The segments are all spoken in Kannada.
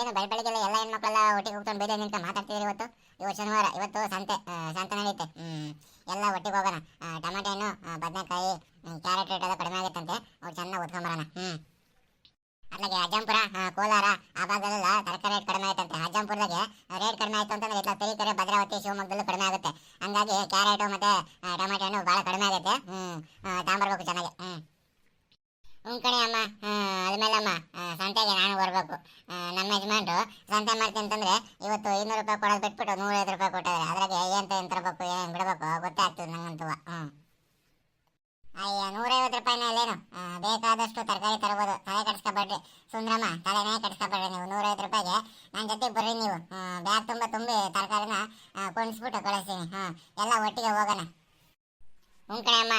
ಏನು ಬೆಳಗ್ಗೆಲ್ಲ ಎಲ್ಲ ಹೆಣ್ಮಕ್ಳೆಲ್ಲ ಒಟ್ಟಿಗೆ ಹೋಗ್ಕೊಂಡು ಬೇರೆ ನಿಂತ ಮಾತಾಡ್ತಿದ್ರು. ಇವತ್ತು ಶನಿವಾರ, ಇವತ್ತು ಸಂತೆ ನಡೆಯುತ್ತೆ. ಎಲ್ಲ ಒಟ್ಟಿಗೆ ಹೋಗೋಣ. ಟೊಮೆಟೊ ಹಣ್ಣು, ಬದನೆಕಾಯಿ, ಕ್ಯಾರೆಟ್ ರೇಟ್ ಎಲ್ಲ ಕಡಿಮೆ ಆಗುತ್ತಂತೆ. ಅವ್ರು ಚೆನ್ನಾಗಿ ಓದ್ಕೊಂಬರೋಣ. ಅట్లాಗೆ ಅಜ್ಜಂಪುರ, ಕೋಲಾರ ಆ ಭಾಗದಲ್ಲ ತರಕಾರಿ ರೇಟ್ ಕಡಿಮೆ ಆಯ್ತಂತೆ. ಅಜ್ಜಂಪುರದಾಗೆ ರೇಟ್ ಕಡಿಮೆ ಆಯ್ತು ಅಂತಂದ್ರೆ ಇಟ್ಲ ತರೀಕೆರೆ, ಭದ್ರಾವತಿ, ಶಿವಮೊಗ್ಗದಲ್ಲೂ ಕಡಿಮೆ ಆಗುತ್ತೆ. ಹಂಗಾಗಿ ಕ್ಯಾರೆಟು ಮತ್ತೆ ಟೊಮೆಟೊ ಹಣ್ಣು ಭಾಳ ಕಡಿಮೆ ಆಗುತ್ತೆ. ತಗೊಂಬರ್ಬೇಕು ಚೆನ್ನಾಗಿ. ಕಣೆ ಅಮ್ಮ. ಅದ್ಮೇಲೆ ಅಮ್ಮ, ಸಂತೆಗೆ ನಾನು ಬರಬೇಕು. ನಮ್ಮ ಯಜಮಾನ್ರು ಸಂತೆ ಮಾಡ್ತೀನಿ ಅಂತಂದ್ರೆ ಇವತ್ತು 200 ರೂಪಾಯಿ ಕೊಡೋದು ಬಿಟ್ಬಿಟ್ಟು 150 ರೂಪಾಯಿ ಕೊಟ್ಟಿದ್ದಾರೆ. ಅದ್ರಾಗೆ ಏನು ತರಬೇಕು ಏನು ಬಿಡಬೇಕು ಗೊತ್ತೇ ಆಗ್ತದೆ ನಂಗಂತೂ. ಅಯ್ಯ 150 ರೂಪಾಯಿನಲ್ಲೇನು, ಬೇಕಾದಷ್ಟು ತರಕಾರಿ ತರಬಹುದು. ತಲೆ ಕಟ್ಸ್ಕೊಬೇಡ್ರಿ ಸುಂದ್ರಮ್ಮ, ತಲೆನೇ ಕಟ್ಸ್ಕೊಬೇಡ್ರಿ ನೀವು. 150 ರೂಪಾಯಿಗೆ ನನ್ನ ಜೊತೆಗೆ ಬರ್ರಿ ನೀವು. ಬ್ಯಾಗ್ ತುಂಬಿ ತರಕಾರಿನ ಕೊಂಡಿಸ್ಬಿಟ್ಟು ಕಳಿಸ್ತೀನಿ. ಎಲ್ಲ ಒಟ್ಟಿಗೆ ಹೋಗೋಣ. ಕಣೆ ಅಮ್ಮ.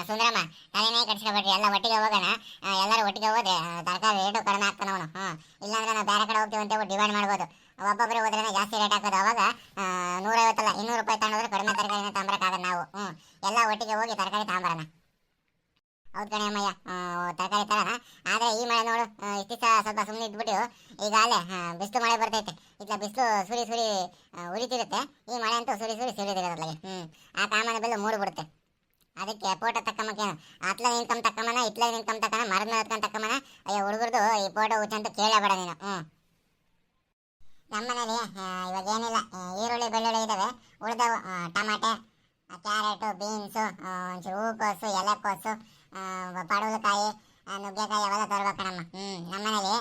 ಸುಂದರಮ್ಮ, ತಲೆನೇ ಕಟ್ಸ್ಕೊಬೇಡ್ರಿ, ಎಲ್ಲ ಒಟ್ಟಿಗೆ ಹೋಗೋಣ. ಎಲ್ಲರೂ ಒಟ್ಟಿಗೆ ಹೋದ್ರೆ ತರಕಾರಿ ರೇಟು ಕಡಿಮೆ ಆಗ್ತಾನೆ ಅವನು. ಇಲ್ಲಾಂದ್ರೆ ನಾವು ಬೇರೆ ಕಡೆ ಹೋಗ್ತೀವಿ ಅಂತ ಡಿವೈಡ್ ಮಾಡ್ಬೋದು. ಒಬ್ಬೊಬ್ಬರು ಹೋದ್ರೆ ಜಾಸ್ತಿ ರೇಟ್ ಹಾಕೋದು. ಅವಾಗ 150 ಅಲ್ಲ 200 ರೂಪಾಯಿ ತಗೊಂಡ್ರೆ ಕಡಿಮೆ ತರಕಾರಿನ ತಗೊಂಬರಕ್ಕಾಗಲ್ಲ ನಾವು. ಎಲ್ಲ ಒಟ್ಟಿಗೆ ಹೋಗಿ ತರಕಾರಿ ತಗೊಂಬರೋಣ. ಹೌದು ಕಣೆ ಅಮ್ಮಯ್ಯ, ತರಕಾರಿ ತರೋಣ. ಆದರೆ ಈ ಮಳೆ ನೋಡು, ಇಷ್ಟು ದಿವಸ ಸ್ವಲ್ಪ ಸುಮ್ಮನೆ ಇದ್ಬಿಟ್ಟು ಈಗಾಗಲೇ ಬಿಸಿಲು ಮಳೆ ಬರ್ತೈತೆ. ಇಟ್ಲ ಬಿಸಿಲು ಸುರಿ ಉರಿತಿರುತ್ತೆ. ಈ ಮಳೆ ಅಂತೂ ಸುರಿ ಸಿಡಿದಿರೋದ್ಲಾಗೆ. ಆ ಕಾಮನ ಬೆಲ್ಲ ಮೂಡ್ಬಿಡುತ್ತೆ. ಅದಕ್ಕೆ ಫೋಟೋ ತಕ್ಕಮ್ಮಕ್ಕೇನು ಅತ್ಲ ನಿಂತ್ಕೊಂಡ್ ತಕ್ಕಮ್ಮನ, ಇತ್ಲ ನಿಂತ್ಕೊಂಡ್ ತಕ್ಕನ, ಮರದ ಮೇಲೆ ಎತ್ಕೊಂಡ್ ತಕ್ಕಮ್ಮನ. ಅಯ್ಯೋ ಹುಡುಗರ್ದು ಈ ಫೋಟೋ ಹುಚ್ಚಂತ ಕೇಳಬೇಡ ನೀನು. ನಮ್ಮನೇಲಿ ಇವಾಗ ಏನಿಲ್ಲ, ಈರುಳ್ಳಿ ಬೆಳ್ಳುಳ್ಳಿ ಇದ್ದಾವೆ. ಉಳಿದವು ಟಮಾಟೆ, ಕ್ಯಾರೆಟು, ಬೀನ್ಸು, ಒಂಚೂರು ಹೂಕೋಸು, ಎಲೆಕೋಸು, ಪಡವಲಕಾಯಿ, ನುಗ್ಗೆಕಾಯಿ ಅವೆಲ್ಲ ತರ್ಬೇಕಣಮ್ಮ. ನಮ್ಮನೇಲಿ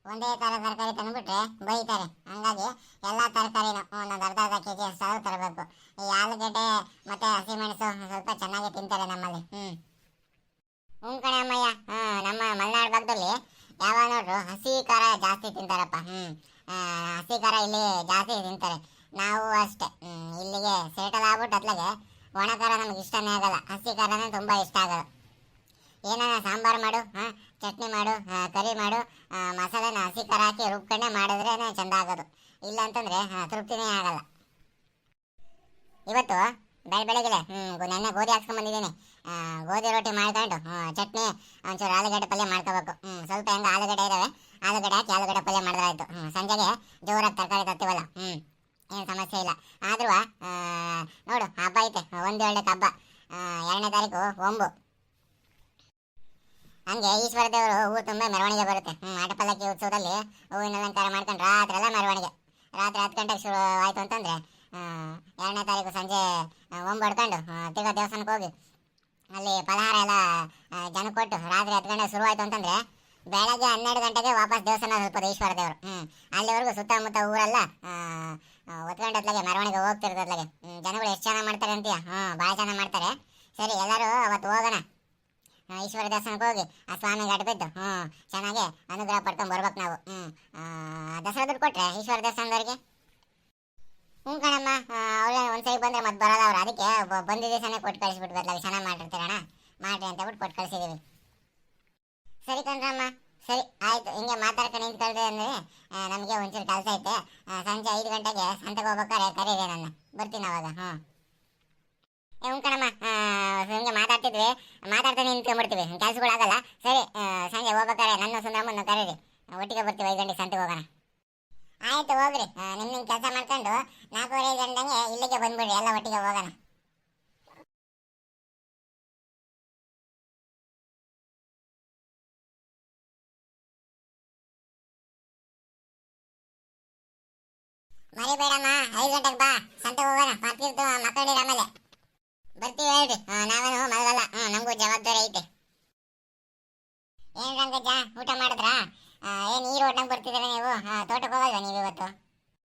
ಒಂದೇ ಥರ ತರಕಾರಿ ತಂದುಬಿಟ್ರೆ ಬೈತಾರೆ. ಹಂಗಾಗಿ ಎಲ್ಲ ತರಕಾರಿನೂ ಒಂದೊಂದು ಅರ್ಧ ಕೆಜಿ ಅಷ್ಟು ತರಬೇಕು. ಈ ಆಲೂಗಡ್ಡೆ ಮತ್ತು ಹಸಿಮೆಣಸು ಸ್ವಲ್ಪ ಚೆನ್ನಾಗಿ ತಿಂತಾರೆ ನಮ್ಮಲ್ಲಿ. ಕಣೆ ಅಮ್ಮಯ್ಯ, ನಮ್ಮ ಮಲೆನಾಡು ಭಾಗದಲ್ಲಿ ಯಾವಾಗ ನೋಡ್ರು ಹಸಿ ಖಾರ ಜಾಸ್ತಿ ತಿಂತಾರಪ್ಪ. ಹಸಿ ಖಾರ ಇಲ್ಲಿ ಜಾಸ್ತಿ ತಿಂತಾರೆ. ನಾವು ಅಷ್ಟೇ, ಇಲ್ಲಿಗೆ ಸೆಟಲ್ ಆಗ್ಬಿಟ್ಟು ಅತ್ಲಾಗೆ ಒಣ ಖಾರ ನಮ್ಗೆ ಇಷ್ಟನೇ ಆಗಲ್ಲ. ಹಸಿ ಖಾರನೇ ತುಂಬ ಇಷ್ಟ ಆಗೋದು. ಏನಾರ ಸಾಂಬಾರು ಮಾಡು, ಚಟ್ನಿ ಮಾಡು, ಕರಿ ಮಾಡು, ಮಸಾಲೆನ ಹಸಿ ಖಾರ ಹಾಕಿ ರುಬ್ಕೊಂಡೆ ಮಾಡಿದ್ರೆ ಚೆಂದ ಆಗೋದು. ಇಲ್ಲ ಅಂತಂದರೆ ತೃಪ್ತಿನೇ ಆಗಲ್ಲ. ಇವತ್ತು ಬೆಳಗ್ಗೆ ನೆನ್ನೆ ಗೋಧಿ ಹಾಕ್ಸ್ಕೊಂಡ್ಬಂದಿದ್ದೀನಿ. ಗೋಧಿ ರೊಟ್ಟಿ ಮಾಡ್ಕೊಂಡು ಚಟ್ನಿ, ಒಂಚೂರು ಆಲೂಗಡ್ಡೆ ಪಲ್ಯ ಮಾಡ್ಕೋಬೇಕು. ಸ್ವಲ್ಪ ಹೆಂಗೆ ಆಲೂಗಡ್ಡೆ ಇದ್ದಾವೆ, ಆಲೂಗಡ್ಡೆ ಹಾಕಿ ಆಲೂಗಡ್ಡೆ ಪಲ್ಯ ಮಾಡಿದ್ರೆ ಆಯಿತು. ಸಂಜೆಗೆ ಜೋರಾಗಿ ತರಕಾರಿ ತರ್ತೀವಲ್ಲ, ಏನು ಸಮಸ್ಯೆ ಇಲ್ಲ. ಆದ್ರೂ ನೋಡು, ಹಬ್ಬ ಐತೆ, 1 ಹಬ್ಬ. 2ನೇ ತಾರೀಕು ಒಂಬು. ಹಂಗೆ ಈಶ್ವರ ದೇವರು ಊರು ತುಂಬ ಮೆರವಣಿಗೆ ಬರುತ್ತೆ. ಆಟಪಲ್ಲಕ್ಕಿ ಉತ್ಸವದಲ್ಲಿ ಹೂವಿನ ಅಲಂಕಾರ ಮಾಡ್ಕೊಂಡು ರಾತ್ರಿ ಎಲ್ಲ ಮೆರವಣಿಗೆ. ರಾತ್ರಿ 10 ಗಂಟೆಗೆ ಶುರು ಆಯಿತು ಅಂತಂದರೆ 2ನೇ ತಾರೀಕು ಸಂಜೆ ಹೊಡ್ಕೊಂಡು ತಿರ್ಗಾ ದೇವಸ್ಥಾನಕ್ಕೆ ಹೋಗಿ ಅಲ್ಲಿ ಫಲಹಾರ ಎಲ್ಲ ಜನ ಕೊಟ್ಟು ರಾತ್ರಿ 10 ಗಂಟೆಗೆ ಶುರು ಆಯಿತು ಅಂತಂದರೆ ಬೆಳಗ್ಗೆ 12 ಗಂಟೆಗೆ ವಾಪಸ್ ದೇವಸ್ಥಾನ ತಲುಪೋದು ಈಶ್ವರ ದೇವರು. ಅಲ್ಲಿವರೆಗೂ ಸುತ್ತಮುತ್ತ ಊರೆಲ್ಲ ಹೊತ್ಕೊಂಡತ್ಲಾಗೆ ಮೆರವಣಿಗೆ ಹೋಗ್ತಿರೋದ್ಲಾಗೆ. ಜನಗಳು ಎಷ್ಟು ಚೆನ್ನಾಗಿ ಮಾಡ್ತಾರೆ ಅಂತೀಯ? ಭಾಳ ಚೆನ್ನಾಗಿ ಮಾಡ್ತಾರೆ. ಸರಿ, ಎಲ್ಲರೂ ಅವತ್ತು ಹೋಗೋಣ. ಈಶ್ವರ ದೇವಸ್ಥಾನಕ್ಕೆ ಹೋಗಿ ಆ ಸ್ವಾಮಿ ಗಡ್ಡ ಬಿದ್ದು ಚೆನ್ನಾಗಿ ಅನುಗ್ರಹ ಪಡ್ಕೊಂಡು ಬರ್ಬೇಕು ನಾವು. ದಸರಾ ದುಡ್ಡು ಕೊಟ್ಟರೆ ಈಶ್ವರ ದೇವಸ್ಥಾನದವ್ರಿಗೆ. ಕಣಮ್ಮ, ಅವಳೇ ಒಂದ್ಸರಿ ಬಂದರೆ ಮತ್ತೆ ಬರೋಲ್ಲ ಅವ್ರು. ಅದಕ್ಕೆ ಬಂದಿದ್ದ ದಿವಸನೇ ಕೊಟ್ಟು ಕಳಿಸ್ಬಿಟ್ಟು ಬದಲಾಗಿ ಚೆನ್ನಾಗಿ ಮಾಡಿರ್ತೀರಣ್ಣ, ಮಾಡ್ರಿ ಅಂತ ಹೇಳ್ಬಿಟ್ಟು ಕೊಟ್ಟು ಕಳಿಸಿದ್ದೀವಿ. ಸರಿ ಕಣ್ರಮ್ಮ, ಸರಿ ಆಯಿತು. ಹಿಂಗೆ ಮಾತಾಡ್ಕೊಂಡು ನಿಂತ್ಕೊಳ್ದೆ ಅಂದರೆ ನಮಗೆ ಒಂಚೂರು ಕೆಲಸ ಐತೆ. ಸಂಜೆ 5 ಗಂಟೆಗೆ ಸಂತೆಗೆ ಹೋಗ್ಬೇಕಾರೆ ಕರೀರಿ ನನ್ನ, ಬರ್ತೀನಿ ಅವಾಗ. ಕಣಮ್ಮ, ಹಿಂಗೆ ಮಾತಾಡ್ತಾ ನಿಂತ್ಕೊಂಡ್ಬಿಡ್ತೀವಿ, ಕೆಲಸಗಳಾಗಲ್ಲ. ಸರಿ, ಸಂಜೆ ಹೋಗ್ಬೇಕಾರೆ ನನ್ನ ಸುಂದರಮ್ಮನ್ನು ಕರೀರಿ, ಒಟ್ಟಿಗೆ ಬರ್ತೀವಿ. 5 ಗಂಟೆಗೆ ಸಂತೆಗೆ ಹೋಗೋಣ. ಆಯಿತು, ಹೋಗ್ರಿ. ನಿಮ್ಮ ಕೆಲಸ ಮಾಡ್ಕೊಂಡು 4:30 ಗಂಟೆಗೆ ಇಲ್ಲಿಗೆ ಬಂದ್ಬಿಡ್ರಿ, ಎಲ್ಲ ಒಟ್ಟಿಗೆ ಹೋಗೋಣ. ಮರಿಬೇಡಮ್ಮ, 5 ಗಂಟೆಗೆ ಬಾ, ಸಂತೆಗೆ ಹೋಗೋಣ. ಮರ್ತಿರ್ತು ಮಕ್ಕಳಿರ ಆಮೇಲೆ ಬರ್ತೀವಿ, ಹೇಳ್ರಿ. ನಾವೇನು ಮಲಗಲ್ಲ, ನಮಗೂ ಜವಾಬ್ದಾರಿ ಐತೆ. ಏನು ರಂಗಜ್ಜ, ಊಟ ಮಾಡಿದ್ರಾ? ಏನು ಈ ರೋಡ್ನಾಗ ಬರ್ತಿದ್ದೀರಾ ನೀವು? ತೋಟಕ್ಕೆ ಹೋಗಲ್ವಾ ನೀವು ಇವತ್ತು?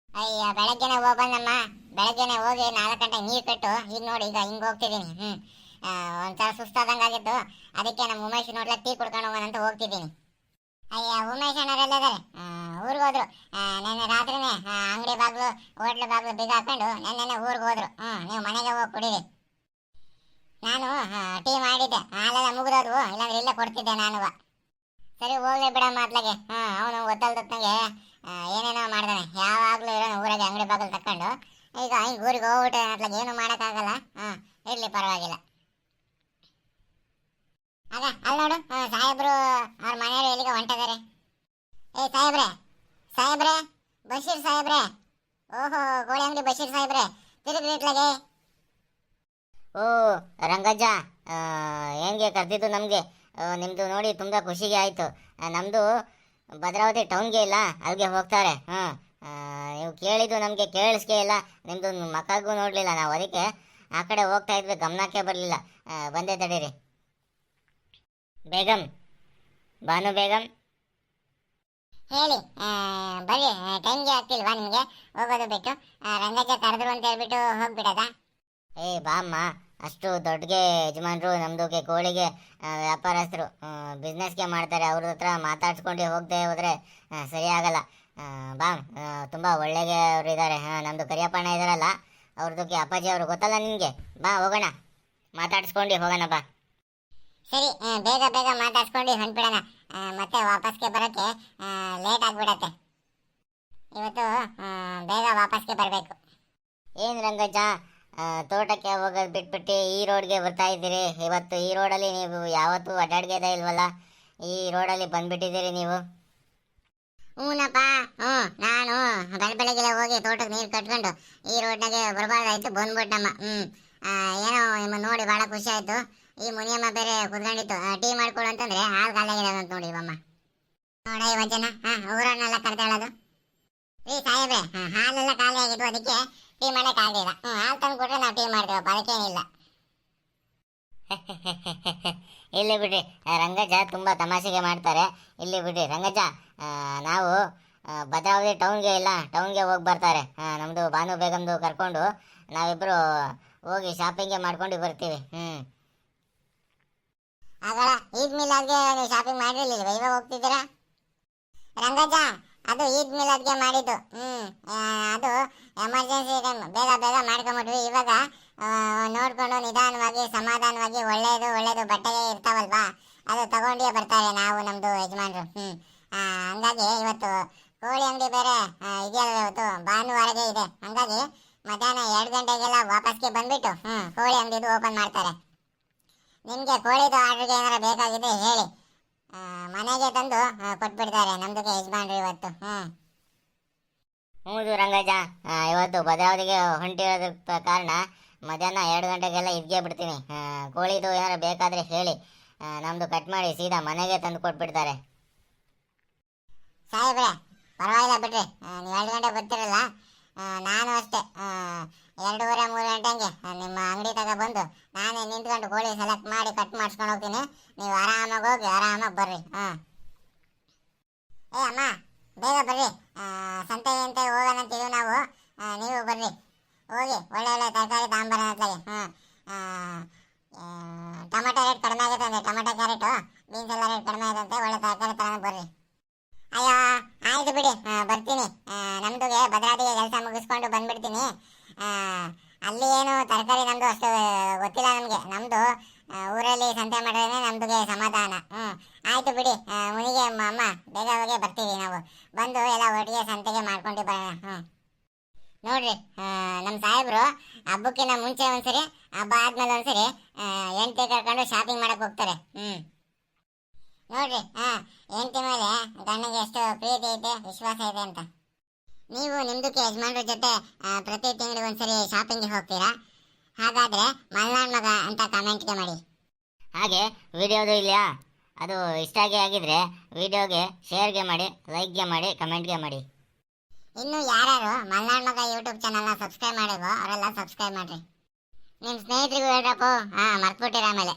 ಅಯ್ಯ, ಬೆಳಗ್ಗೆನೆ ಹೋಗ್ಬಂದಮ್ಮ. ಬೆಳಗ್ಗೆನೆ ಹೋಗಿ 4 ಗಂಟೆಗೆ ನೀರು ಕಟ್ಟು ಈಗ ನೋಡಿ, ಈಗ ಹಿಂಗೆ ಹೋಗ್ತಿದ್ದೀನಿ. ಒಂಥರ ಸುಸ್ತಾದಂಗೆ ಆಗಿತ್ತು. ಅದಕ್ಕೆ ನಮ್ಮ ಉಮೇಶ್ ನೋಡ್ಲಕ್ಕೆ ಟೀ ಕುಡ್ಕೊಂಡು ಹೋಗೋಣ ಅಂತ ಹೋಗ್ತಿದ್ದೀನಿ. ಅಯ್ಯ, ಉಮೇಶ್ ಅಣ್ಣರೆಲ್ಲಿದ್ದಾರೆ? ಊರಿಗೆ ಹೋದ್ರು. ನೆನ್ನೆ ರಾತ್ರಿನೇ ಅಂಗಡಿ ಬಾಗ್ಲು, ಹೋಟ್ಲು ಬಾಗ್ಲು ಬೀಗ ಹಾಕೊಂಡು ನೆನ್ನೆ ಊರಿಗೆ ಹೋದ್ರು. ನೀವು ಮನೆಗೆ ಹೋಗಿ ಕುಡೀರಿ. ನಾನು ಟೀ ಮಾಡಿದ್ದೆ, ಹಾಲೆಲ್ಲ ಮುಗಿದೋದ್ವು, ಇಲ್ಲಾಂದ್ರೆ ಇಲ್ಲೇ ಕೊಡ್ತಿದ್ದೆ ನಾನು. ಸರಿ, ಹೋಗ್ಲಿ ಬಿಡಮ್ಮ ಅತ್ಲಾಗೆ. ಅವನು ಗೊತ್ತಲ್ದತ್ನಾಗೆ ಏನೇನೋ ಮಾಡ್ದಾನೆ. ಯಾವಾಗಲೂ ಇರೋನು ಊರಾಗೆ ಅಂಗಡಿ ಬಾಗಿಲು ತಕ್ಕೊಂಡು. ಈಗ ಹಿಂಗೆ ಊರಿಗೆ ಹೋಗ್ಬಿಟ್ಟೆ ಅತ್ಲಾಗೆ, ಏನು ಮಾಡೋಕ್ಕಾಗಲ್ಲ. ಇರಲಿ, ಪರವಾಗಿಲ್ಲ. ಆಗ ಅಲ್ಲಿ ನೋಡು, ಸಾಹೇಬ್ರು ಅವ್ರ ಮನೆಯವರು ಎಲ್ಲಿಗೆ ಹೊಂಟಿದ್ದಾರೆ. ಏ ಸಾಹೇಬ್ರೆ, ಸಾಹೇಬ್ರೆ, ಬಶೀರ್ ಸಾಹೇಬ್ರೆ. ಓಹೋ, ಕೋಳಿ ಅಂಗಡಿ ಬಶೀರ್ ಸಾಹೇಬ್ರೆ, ತಿರುಗ್ರಿ ಇಟ್ಲಾಗೆ. ಓ ರಂಗಜ್ಜ, ಹೆಂಗೆ ಕರೆದಿದ್ದು ನಮಗೆ? ನಿಮ್ಮದು ನೋಡಿ ತುಂಬ ಖುಷಿಗೆ ಆಯಿತು. ನಮ್ಮದು ಭದ್ರಾವತಿ ಟೌನ್ಗೆ ಇಲ್ಲ, ಅಲ್ಲಿಗೆ ಹೋಗ್ತಾರೆ. ಹಾಂ, ನೀವು ಕೇಳಿದ್ದು ನಮಗೆ ಕೇಳಿಸ್ಕೆ ಇಲ್ಲ, ನಿಮ್ಮದು ಮಕ್ಕಳಿಗೂ ನೋಡಲಿಲ್ಲ ನಾವು, ಅದಕ್ಕೆ ಆ ಕಡೆ ಹೋಗ್ತಾ ಇದ್ವಿ, ಗಮನಕ್ಕೆ ಬರಲಿಲ್ಲ. ಬಂದೆ ತಡೀರಿ. ಬೇಗಂ, ಭಾನು ಬೇಗಂ, ಹೇಳಿ. ಬರ್ರಿ, ಟೈಮ್ಗೆ ಆಗ್ತಿಲ್ವಾ ನಿಮಗೆ ಹೋಗೋದು ಬಿಟ್ಟು? ರಂಗಜ್ಜ ಕರೆದ್ರು ಅಂತ ಹೇಳ್ಬಿಟ್ಟು ಹೋಗ್ಬಿಡದ? ಏ ಬಾಮ್ಮ, ಅಷ್ಟು ದೊಡ್ಡಗೆ ಯಜಮಾನ್ರು ನಮ್ಮದುಗೆ ಕೋಳಿಗೆ ವ್ಯಾಪಾರಸ್ಥರು, ಬಿಸ್ನೆಸ್ಗೆ ಮಾಡ್ತಾರೆ. ಅವ್ರ ಹತ್ರ ಮಾತಾಡ್ಸ್ಕೊಂಡು ಹೋಗದೆ ಹೋದರೆ ಸರಿ ಆಗಲ್ಲ. ಬಾ, ತುಂಬ ಒಳ್ಳೆಗೆ ಅವರು ಇದ್ದಾರೆ. ನಮ್ಮದು ಕರಿಯಪ್ಪಣ್ಣ ಇದ್ದಾರಲ್ಲ, ಅವ್ರದಕ್ಕೆ ಅಪ್ಪಾಜಿ ಅವರು ಗೊತ್ತಲ್ಲ ನಿನಗೆ. ಬಾ ಹೋಗೋಣ, ಮಾತಾಡ್ಸ್ಕೊಂಡು ಹೋಗೋಣ ಬಾ. ಸರಿ, ಬೇಗ ಬೇಗ ಮಾತಾಡ್ಸ್ಕೊಂಡು ಹೊಂಟ್ಬಿಡೋಣ. ಮತ್ತೆ ವಾಪಸ್ಗೆ ಬರೋಕ್ಕೆ ಲೇಟ್ ಆಗಿಬಿಡತ್ತೆ. ಇವತ್ತು ಬೇಗ ವಾಪಸ್ಗೆ ಬರಬೇಕು. ಏನು ರಂಗಜ್ಜ, ತೋಟಕ್ಕೆ ಹೋಗೋದು ಬಿಟ್ಬಿಟ್ಟು ಈ ರೋಡ್ಗೆ ಬರ್ತಾ ಇದ್ದೀರಿ? ಇವತ್ತು ಈ ರೋಡಲ್ಲಿ ನೀವು ಯಾವತ್ತೂ ಅಡ್ಡಾಡ್ಗೆದೇ ಇಲ್ವಲ್ಲ, ಈ ರೋಡಲ್ಲಿ ಬಂದ್ಬಿಟ್ಟಿದ್ದೀರಿ ನೀವು? ಹ್ಞೂನಪ್ಪ, ನಾನು ಬೆಳಗ್ಗೆಲ್ಲ ಹೋಗಿ ತೋಟಕ್ಕೆ ನೀರು ಕಟ್ಕೊಂಡು ಈ ರೋಡ್ನಾಗೆ ಬರಬಾರ್ದಾಯ್ತು, ಬಂದ್ಬಿಟ್ಟಮ್ಮ. ಏನೋ ನಿಮ್ಮ ನೋಡಿ ಭಾಳ ಖುಷಿ ಆಯಿತು. ಈ ಮುನಿಯಮ್ಮ ಬೇರೆ ಕುತ್ಕೊಂಡಿತ್ತು, ಟೀ ಮಾಡ್ಕೊಡು ಅಂತಂದ್ರೆ ಹಾಲು ಖಾಲಿಯಾಗಿದೆ ಅಂತ ನೋಡಿ ಇವಮ್ಮ. ನೋಡ ಇವಜ್ಜನ, ಊರನ್ನೆಲ್ಲ ಕರೆದಾಳದು. ರೀ ಸಾಹೇಬ್ರೆ, ಹಾಲೆಲ್ಲ ಖಾಲಿ ಆಗಿದ್ವು, ಅದಕ್ಕೆ ಟೀ ಮಾಡಕ್ಕೆ ಆಗಲಿಲ್ಲ. ಹಾಲು ತಂದು ಕೊಟ್ರೆ ನಾವು ಟೀ ಮಾಡ್ತೀವಪ್ಪ, ಅದಕ್ಕೇನಿಲ್ಲ. ಇಲ್ಲಿ ಬಿಡ್ರಿ, ರಂಗಜ್ಜ ತುಂಬ ತಮಾಷೆಗೆ ಮಾಡ್ತಾರೆ. ಇಲ್ಲಿ ಬಿಡ್ರಿ ರಂಗಜ್ಜ, ನಾವು ಭದ್ರಾವತಿ ಟೌನ್ಗೆ ಇಲ್ಲ, ಟೌನ್ಗೆ ಹೋಗಿ ಬರ್ತಾರೆ. ನಮ್ಮದು ಭಾನು ಬೇಗಮ್ದು ಕರ್ಕೊಂಡು ನಾವಿಬ್ಬರು ಹೋಗಿ ಶಾಪಿಂಗ್ಗೆ ಮಾಡ್ಕೊಂಡು ಬರ್ತೀವಿ. ಆಗಲ್ಲ, ಈದ್ ಮಿಲಾದ್ಗೆ ನೀವು ಶಾಪಿಂಗ್ ಮಾಡಿರ್ಲಿಲ್ವ? ಇವಾಗ ಹೋಗ್ತಿದ್ದೀರಾ? ರಂಗಜ್ಜ, ಅದು ಈದ್ ಮಿಲಾದ್ಗೆ ಮಾಡಿದ್ದು. ಅದು ಎಮರ್ಜೆನ್ಸಿ ಟೈಮ್, ಬೇಗ ಬೇಗ ಮಾಡ್ಕೊಂಬಿಟ್ವಿ. ಇವಾಗ ನೋಡ್ಕೊಂಡು ನಿಧಾನವಾಗಿ ಸಮಾಧಾನವಾಗಿ ಒಳ್ಳೇದು ಬಟ್ಟೆಗೆ ಇರ್ತಾವಲ್ವಾ, ಅದು ತಗೊಂಡೇ ಬರ್ತಾರೆ ನಾವು, ನಮ್ಮದು ಯಜಮಾನ್ರು. ಹಂಗಾಗಿ ಇವತ್ತು ಕೋಳಿ ಅಂಗಡಿ ಬೇರೆ ಇದೆಯಲ್ಲ, ಇವತ್ತು ಭಾನುವಾರದೇ ಇದೆ. ಹಂಗಾಗಿ ಮಧ್ಯಾಹ್ನ 2 ಗಂಟೆಗೆಲ್ಲ ವಾಪಸ್ಗೆ ಬಂದ್ಬಿಟ್ಟು ಕೋಳಿ ಅಂಗಡಿದು ಓಪನ್ ಮಾಡ್ತಾರೆ. ನಿಮಗೆ ಕೋಳಿದು ಆರ್ಡ್ರಿಗೆ ಏನಾರ ಬೇಕಾಗಿದ್ರೆ ಹೇಳಿ, ಮನೆಗೆ ತಂದು ಕೊಟ್ಬಿಡ್ತಾರೆ ನಮ್ದಕ್ಕೆ ಯಜಮಾನ್ರು ಇವತ್ತು. ಹೌದು ರಂಗಜ್ಜ, ಇವತ್ತು ಭದ್ರಾವತಿಗೆ ಹೊಂಟಿರೋದ ಕಾರಣ ಮಧ್ಯಾಹ್ನ 2 ಗಂಟೆಗೆಲ್ಲ ಇದ್ಗೆ ಬಿಡ್ತೀನಿ. ಕೋಳಿದು ಏನಾರ ಬೇಕಾದರೆ ಹೇಳಿ, ನಮ್ಮದು ಕಟ್ ಮಾಡಿ ಸೀದಾ ಮನೆಗೆ ತಂದು ಕೊಟ್ಬಿಡ್ತಾರೆ. ಸಾಹೇಬ್ರೆ, ಪರವಾಗಿಲ್ಲ ಬಿಡ್ರಿ, ನೀವು 2 ಗಂಟೆ ಬರ್ತಿರಲ್ಲ, ನಾನು ಅಷ್ಟೇ 2:30-3 ಗಂಟೆಗೆ ನಿಮ್ಮ ಅಂಗಡಿ ತಗ ಬಂದು ನಾನೇ ನಿಂತ್ಕೊಂಡು ಕೋಳಿ ಸೆಲೆಕ್ಟ್ ಮಾಡಿ ಕಟ್ ಮಾಡಿಸ್ಕೊಂಡು ಹೋಗ್ತೀನಿ. ನೀವು ಆರಾಮಾಗಿ ಹೋಗಿ ಆರಾಮಾಗಿ ಬರ್ರಿ. ಏ ಅಮ್ಮ, ಬೇಗ ಬರ್ರಿ, ಸಂತೆ ಹೋಗೋಣಂತೀವಿ ನಾವು. ನೀವು ಬರ್ರಿ, ಹೋಗಿ ಒಳ್ಳೆ ತರಕಾರಿ ತಗೊಂಬರೋಣ ಅಂತಲಾಗೆ. ಟೊಮೆಟೊ ರೇಟ್ ಕಡಿಮೆ ಆಗೈತೆ ಅಂದರೆ ಟೊಮೆಟೊ, ಕ್ಯಾರೆಟು, ಬೀನ್ಸ್ ಎಲ್ಲ ರೇಟ್ ಕಡಿಮೆ ಆಗೈತೆ, ಒಳ್ಳೆ ತರಕಾರಿ ತಗೊಂಡು ಬರ್ರಿ. ಅಯ್ಯೋ ಆಯ್ತು ಬಿಡಿ, ಬರ್ತೀನಿ. ನಮ್ದುಗೆ ಭದ್ರಾವತಿಗೆ ಕೆಲಸ ಮುಗಿಸ್ಕೊಂಡು ಬಂದ್ಬಿಡ್ತೀನಿ. ಅಲ್ಲಿ ಏನು ತರಕಾರಿ ನಮ್ಮದು ಅಷ್ಟು ಗೊತ್ತಿಲ್ಲ ನಮಗೆ. ನಮ್ಮದು ಊರಲ್ಲಿ ಸಂತೆ ಮಾಡಿದ್ರೆ ನಮ್ದುಗೆ ಸಮಾಧಾನ. ಆಯಿತು ಬಿಡಿ, ಮುನಿಗೆ ಅಮ್ಮ ಬೇಗ ಹೋಗಿ ಬರ್ತೀವಿ ನಾವು. ಬಂದು ಎಲ್ಲ ಒಟ್ಟಿಗೆ ಸಂತೆಗೆ ಮಾಡ್ಕೊಂಡು ಬರೋಣ. ನೋಡ್ರಿ, ನಮ್ಮ ಸಾಹೇಬರು ಹಬ್ಬಕ್ಕಿಂತ ಮುಂಚೆ ಒಂದ್ಸರಿ, ಹಬ್ಬ ಆದ್ಮೇಲೆ ಒಂದ್ಸರಿ ಹೆಂಡತಿ ಕರ್ಕೊಂಡು ಶಾಪಿಂಗ್ ಮಾಡಕ್ಕೆ ಹೋಗ್ತಾರೆ. ನೋಡ್ರಿ, ಹೆಂಡತಿ ಮೇಲೆ ಗಂಡನಿಗೆ ಎಷ್ಟು ಪ್ರೀತಿ ಐತೆ, ವಿಶ್ವಾಸ ಇದೆ ಅಂತ. ನೀವು ನಿಮ್ದಕ್ಕೆ ಯಜಮಾನ್ರ ಜೊತೆ ಪ್ರತಿ ತಿಂಗಳು ಒಂದ್ಸರಿ ಶಾಪಿಂಗ್ಗೆ ಹೋಗ್ತೀರಾ? ಹಾಗಾದ್ರೆ ಮಲ್ನಾಡ್ ಮಗ ಅಂತ ಕಮೆಂಟ್ಗೆ ಮಾಡಿ. ಹಾಗೆ ವಿಡಿಯೋದು ಇದೆಯಾ, ಅದು ಇಷ್ಟ ಆಗಿದ್ರೆ ವಿಡಿಯೋಗೆ ಶೇರ್ಗೆ ಮಾಡಿ, ಲೈಕ್ಗೆ ಮಾಡಿ, ಕಮೆಂಟ್ಗೆ ಮಾಡಿ. ಇನ್ನು ಯಾರು ಮಲ್ನಾಡ್ ಮಗ ಯೂಟ್ಯೂಬ್ ಚಾನಲ್ನ ಸಬ್ಸ್ಕ್ರೈಬ್ ಮಾಡಿಲ್ವೋ ಅವರೆಲ್ಲ ಸಬ್ಸ್ಕ್ರೈಬ್ ಮಾಡ್ರಿ. ನಿಮ್ಮ ಸ್ನೇಹಿತರಿಗೂ ಹೇಳ್ರಪ್ಪ, ಮರ್ತ್ಬಿಟ್ಟಿರ ಆಮೇಲೆ.